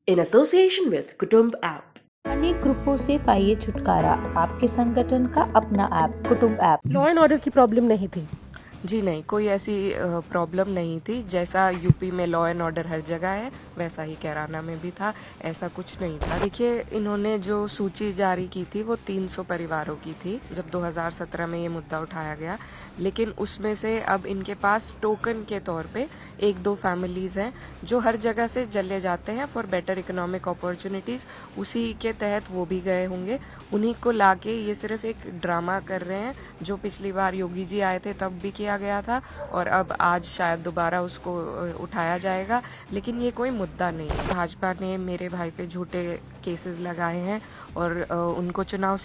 in association with Kutumb app. अनेक ग्रुपों से पाइए छुटकारा, आपके संगठन का अपना ऐप कुटुंब ऐप। लॉ एंड ऑर्डर की प्रॉब्लम नहीं थी? जी नहीं, कोई ऐसी प्रॉब्लम नहीं थी। जैसा यूपी में लॉ एंड ऑर्डर हर जगह है, वैसा ही कैराना में भी था। ऐसा कुछ नहीं था। देखिए, इन्होंने जो सूची जारी की थी वो 300 परिवारों की थी जब 2017 में ये मुद्दा उठाया गया। लेकिन उसमें से अब इनके पास टोकन के तौर पे 1-2 फैमिलीज हैं जो हर जगह से चले जाते हैं फॉर बेटर इकोनॉमिक अपॉर्चुनिटीज। उसी के तहत वो भी गए होंगे। उन्हीं को लाके ये सिर्फ एक ड्रामा कर रहे हैं जो पिछली बार योगी जी आए थे तब भी किया गया था और अब आज शायद दोबारा उसको उठाया जाएगा। लेकिन ये कोई मुद्दा नहीं है। भाजपा ने मेरे भाई पे झूठे केसेस लगाए हैं और उनको चुनाव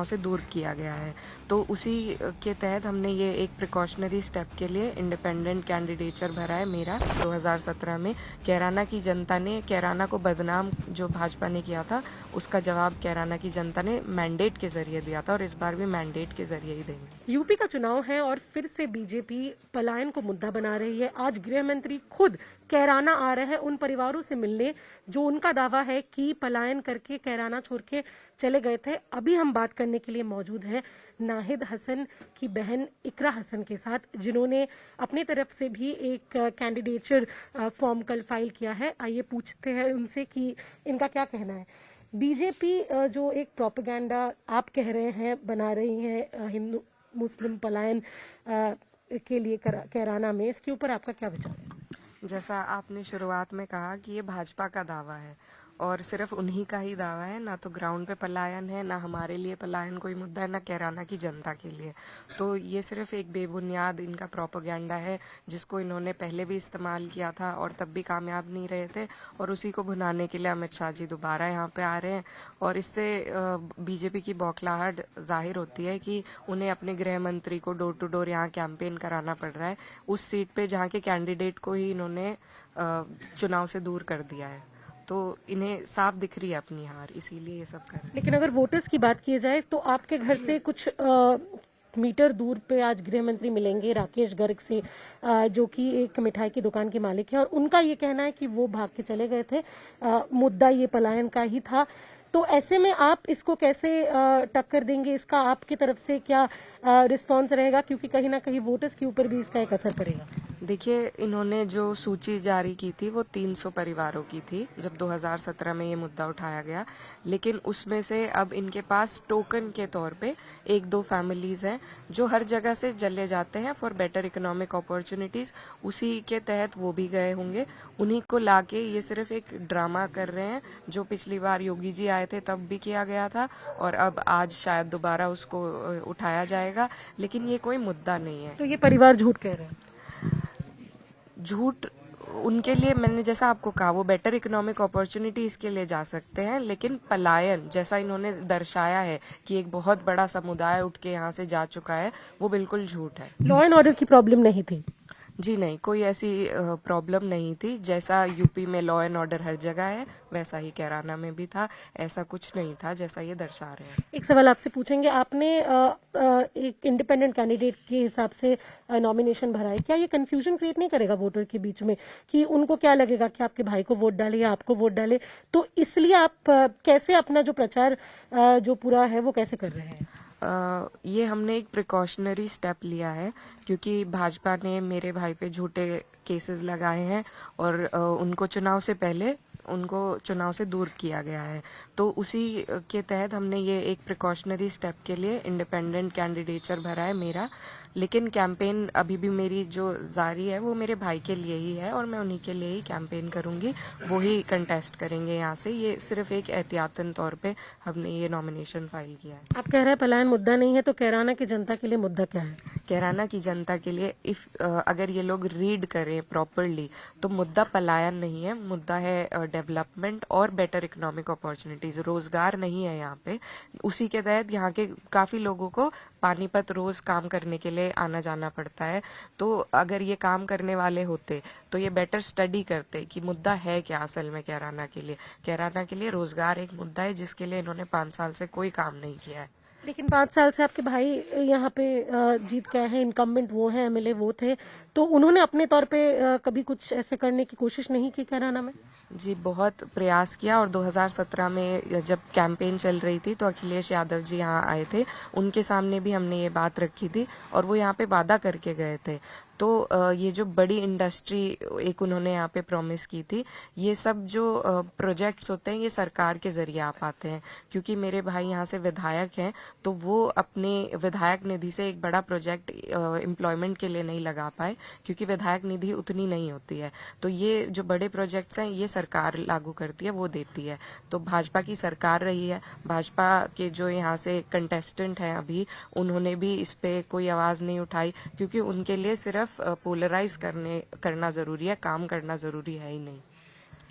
से दूर किया गया है। तो उसी के तहत हमने ये एक प्रिकॉशनरी स्टेप के लिए इंडिपेंडेंट कैंडिडेचर भरा है मेरा 2017 में। कैराना की जनता ने, कैराना को बदनाम जो भाजपा ने किया था उसका जवाब कैराना की जनता ने मैंडेट के जरिए दिया था और इस बार भी मैंडेट के जरिए ही देंगे। यूपी का चुनाव है और फिर से बीजेपी पलायन को मुद्दा बना रही है। आज गृह मंत्री खुद कैराना आ रहे हैं उन परिवारों से मिलने जो उनका दावा है कि पलायन करके कैराना छोड़ के चले गए थे। अभी हम बात करने के लिए मौजूद हैं नाहिद हसन की बहन इकरा हसन के साथ, जिन्होंने अपनी तरफ से भी एक कैंडिडेचर फॉर्म कल फाइल किया है। आइए पूछते हैं उनसे कि इनका क्या कहना है। बीजेपी जो एक प्रोपेगेंडा आप कह रहे हैं बना रही है हिंदू मुस्लिम पलायन के लिए कैराना में, इसके ऊपर आपका क्या विचार है? जैसा आपने शुरुआत में कहा कि ये भाजपा का दावा है और सिर्फ उन्हीं का ही दावा है, ना तो ग्राउंड पे पलायन है, ना हमारे लिए पलायन कोई मुद्दा है, ना कैराना की जनता के लिए। तो ये सिर्फ एक बेबुनियाद इनका प्रोपेगेंडा है जिसको इन्होंने पहले भी इस्तेमाल किया था और तब भी कामयाब नहीं रहे थे और उसी को भुनाने के लिए अमित शाह जी दोबारा यहाँ पे आ रहे हैं। और इससे बीजेपी की बौखलाहट जाहिर होती है कि उन्हें अपने गृह मंत्री को डोर टू डोर यहाँ कैंपेन कराना पड़ रहा है उस सीट पे जहाँ के कैंडिडेट को ही इन्होंने चुनाव से दूर कर दिया है। तो इन्हें साफ दिख रही है अपनी हार, इसीलिए ये सब कर रहे हैं। लेकिन अगर वोटर्स की बात की जाए तो आपके घर से कुछ मीटर दूर पे आज गृह मंत्री मिलेंगे राकेश गर्ग से, जो कि एक मिठाई की दुकान के मालिक है और उनका ये कहना है कि वो भाग के चले गए थे। मुद्दा ये पलायन का ही था। तो ऐसे में आप इसको कैसे टक्कर देंगे? इसका आपकी तरफ से क्या रिस्पॉन्स रहेगा, क्योंकि कहीं ना कहीं वोटर्स के ऊपर भी इसका एक असर पड़ेगा? देखिए, इन्होंने जो सूची जारी की थी वो 300 परिवारों की थी जब 2017 में ये मुद्दा उठाया गया। लेकिन उसमें से अब इनके पास टोकन के तौर पे 1-2 फैमिलीज हैं जो हर जगह से चले जाते हैं फॉर बेटर इकोनॉमिक अपॉर्चुनिटीज। उसी के तहत वो भी गए होंगे। उन्हीं को लाके ये सिर्फ एक ड्रामा कर रहे हैं जो पिछली बार योगी जी आए थे तब भी किया गया था और अब आज शायद दोबारा उसको उठाया जाएगा। लेकिन ये कोई मुद्दा नहीं है। तो ये परिवार झूठ कह रहे हैं? झूठ उनके लिए, मैंने जैसा आपको कहा, वो बेटर इकोनॉमिक अपॉर्चुनिटीज के लिए जा सकते हैं, लेकिन पलायन जैसा इन्होंने दर्शाया है कि एक बहुत बड़ा समुदाय उठ के यहाँ से जा चुका है, वो बिल्कुल झूठ है। लॉ एंड ऑर्डर की प्रॉब्लम नहीं थी? जी नहीं, कोई ऐसी प्रॉब्लम नहीं थी। जैसा यूपी में लॉ एंड ऑर्डर हर जगह है, वैसा ही कैराना में भी था। ऐसा कुछ नहीं था जैसा ये दर्शा रहे हैं। एक सवाल आपसे पूछेंगे, आपने एक इंडिपेंडेंट कैंडिडेट के हिसाब से नॉमिनेशन भरा है, क्या ये कंफ्यूजन क्रिएट नहीं करेगा वोटर के बीच में कि उनको क्या लगेगा कि आपके भाई को वोट डाले या आपको वोट डाले? तो इसलिए आप कैसे अपना जो प्रचार जो पूरा है वो कैसे कर रहे हैं? ये हमने एक प्रिकॉशनरी स्टेप लिया है क्योंकि भाजपा ने मेरे भाई पे झूठे केसेस लगाए हैं और उनको चुनाव से दूर किया गया है। तो उसी के तहत हमने ये एक प्रिकॉशनरी स्टेप के लिए इंडिपेंडेंट कैंडिडेचर भरा है मेरा। लेकिन कैंपेन अभी भी मेरी जो जारी है वो मेरे भाई के लिए ही है और मैं उन्हीं के लिए ही कैंपेन करूंगी। वो ही कंटेस्ट करेंगे यहाँ से। ये सिर्फ एक एहतियातन तौर पे हमने ये नॉमिनेशन फाइल किया है। आप कह रहे हैं पलायन मुद्दा नहीं है, तो कैराना की जनता के लिए मुद्दा क्या है? कैराना की जनता के लिए अगर ये लोग रीड करें प्रॉपरली तो मुद्दा पलायन नहीं है, मुद्दा है डेवलपमेंट और बेटर इकोनॉमिक अपॉर्चुनिटीज। रोजगार नहीं है यहाँ पे। उसी के तहत यहाँ के काफी लोगों को पानीपत रोज काम करने के लिए आना जाना पड़ता है। तो अगर ये काम करने वाले होते तो ये बेटर स्टडी करते कि मुद्दा है क्या असल में कैराना के लिए। कैराना के लिए रोजगार एक मुद्दा है जिसके लिए इन्होंने 5 साल से कोई काम नहीं किया है। लेकिन 5 साल से आपके भाई यहाँ पे जीत गए हैं, इनकम्बेंट वो हैं, एमएलए वो थे, तो उन्होंने अपने तौर पे कभी कुछ ऐसे करने की कोशिश नहीं की कैराना में? जी, बहुत प्रयास किया और 2017 में जब कैंपेन चल रही थी तो अखिलेश यादव जी यहाँ आए थे, उनके सामने भी हमने ये बात रखी थी और वो यहाँ पे वादा करके गए थे। तो ये जो बड़ी इंडस्ट्री एक उन्होंने यहाँ पे प्रॉमिस की थी, ये सब जो प्रोजेक्ट्स होते हैं ये सरकार के जरिए आ पाते हैं, क्योंकि मेरे भाई यहाँ से विधायक हैं तो वो अपने विधायक निधि से एक बड़ा प्रोजेक्ट एम्प्लॉयमेंट के लिए नहीं लगा पाए, क्योंकि विधायक निधि उतनी नहीं होती है। तो ये जो बड़े प्रोजेक्ट्स हैं ये सरकार लागू करती है, वो देती है। तो भाजपा की सरकार रही है, भाजपा के जो यहाँ से कंटेस्टेंट हैं अभी, उन्होंने भी इस पे कोई आवाज नहीं उठाई, क्योंकि उनके लिए सिर्फ पोलराइज करना जरूरी है, काम करना जरूरी है ही नहीं।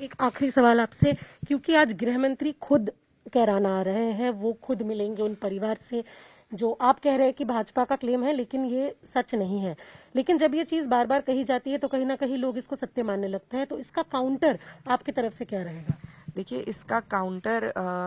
एक आखिरी सवाल आपसे, क्योंकि आज गृह मंत्री खुद कैराना आ रहे हैं, वो खुद मिलेंगे उन परिवार से जो आप कह रहे हैं कि भाजपा का क्लेम है लेकिन ये सच नहीं है, लेकिन जब ये चीज बार बार कही जाती है तो कहीं ना कहीं लोग इसको सत्य मानने लगते हैं, तो इसका काउंटर आपकी तरफ से क्या रहेगा? देखिए, इसका काउंटर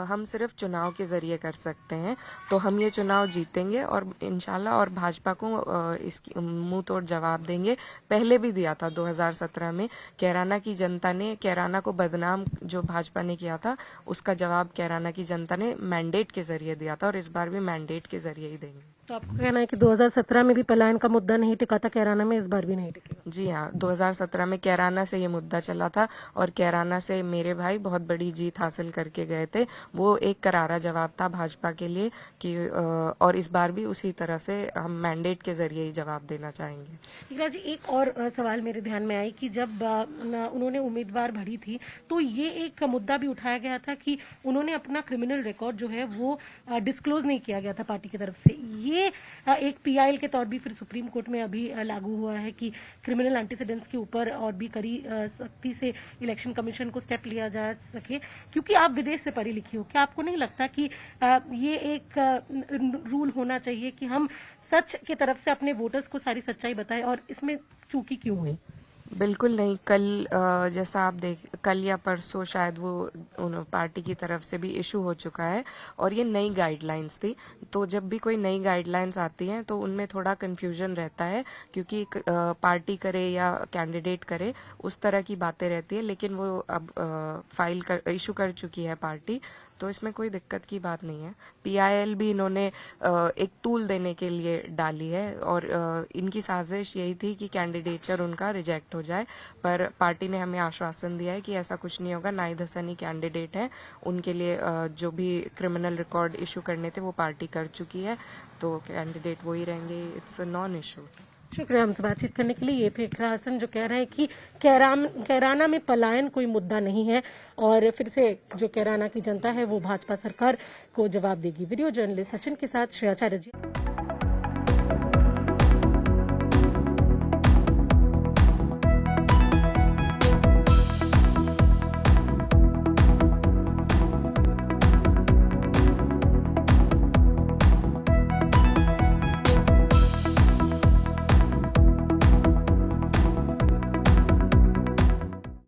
हम सिर्फ चुनाव के जरिए कर सकते हैं। तो हम ये चुनाव जीतेंगे और इंशाल्लाह और भाजपा को इसकी मुंह तोड़ जवाब देंगे। पहले भी दिया था 2017 में, कैराना की जनता ने, कैराना को बदनाम जो भाजपा ने किया था उसका जवाब कैराना की जनता ने मैंडेट के जरिए दिया था और इस बार भी मैंडेट के जरिए ही देंगे। तो आपको कहना है कि 2017 में भी पलायन का मुद्दा नहीं टिका था, कैराना में इस बार भी नहीं टिकेगा? जी हाँ, 2017 में कैराना से ये मुद्दा चला था और कैराना से मेरे भाई बहुत बड़ी जीत हासिल करके गए थे। वो एक करारा जवाब था भाजपा के लिए कि और इस बार भी उसी तरह से हम मैंडेट के जरिए ही जवाब देना चाहेंगे। इकरा जी, एक और सवाल मेरे ध्यान में आई कि जब उन्होंने उम्मीदवार भरी थी तो ये एक मुद्दा भी उठाया गया था कि उन्होंने अपना क्रिमिनल रिकॉर्ड जो है वो डिस्क्लोज नहीं किया गया था पार्टी की तरफ से। ये एक पीआईएल के तौर भी फिर सुप्रीम कोर्ट में अभी लागू हुआ है कि क्रिमिनल एंटीसीडेंट्स के ऊपर और भी कड़ी सख्ती से इलेक्शन कमीशन को स्टेप लिया जा सके, क्योंकि आप विदेश से पढ़ी लिखी हो, क्या आपको नहीं लगता कि ये एक रूल होना चाहिए कि हम सच की तरफ से अपने वोटर्स को सारी सच्चाई बताएं, और इसमें चूकी क्यों हुई? बिल्कुल नहीं। कल जैसा आप कल या परसों शायद वो पार्टी की तरफ से भी इशू हो चुका है और ये नई गाइडलाइंस थी। तो जब भी कोई नई गाइडलाइंस आती हैं तो उनमें थोड़ा कंफ्यूजन रहता है, क्योंकि पार्टी करे या कैंडिडेट करे उस तरह की बातें रहती है, लेकिन वो अब इशू कर चुकी है पार्टी, तो इसमें कोई दिक्कत की बात नहीं है। पीआईएल भी इन्होंने एक टूल देने के लिए डाली है और इनकी साजिश यही थी कि कैंडिडेचर उनका रिजेक्ट हो जाए, पर पार्टी ने हमें आश्वासन दिया है कि ऐसा कुछ नहीं होगा। नाहिद हसनी कैंडिडेट है, उनके लिए जो भी क्रिमिनल रिकॉर्ड इशू करने थे वो पार्टी कर चुकी है, तो कैंडिडेट वही रहेंगे। It's a non issue. शुक्रिया हमसे बातचीत करने के लिए। ये थे इकरा हसन जो कह रहे हैं कि कैराना में पलायन कोई मुद्दा नहीं है और फिर से जो कैराना की जनता है वो भाजपा सरकार को जवाब देगी। वीडियो जर्नलिस्ट सचिन के साथ श्रेयाचार्य जी।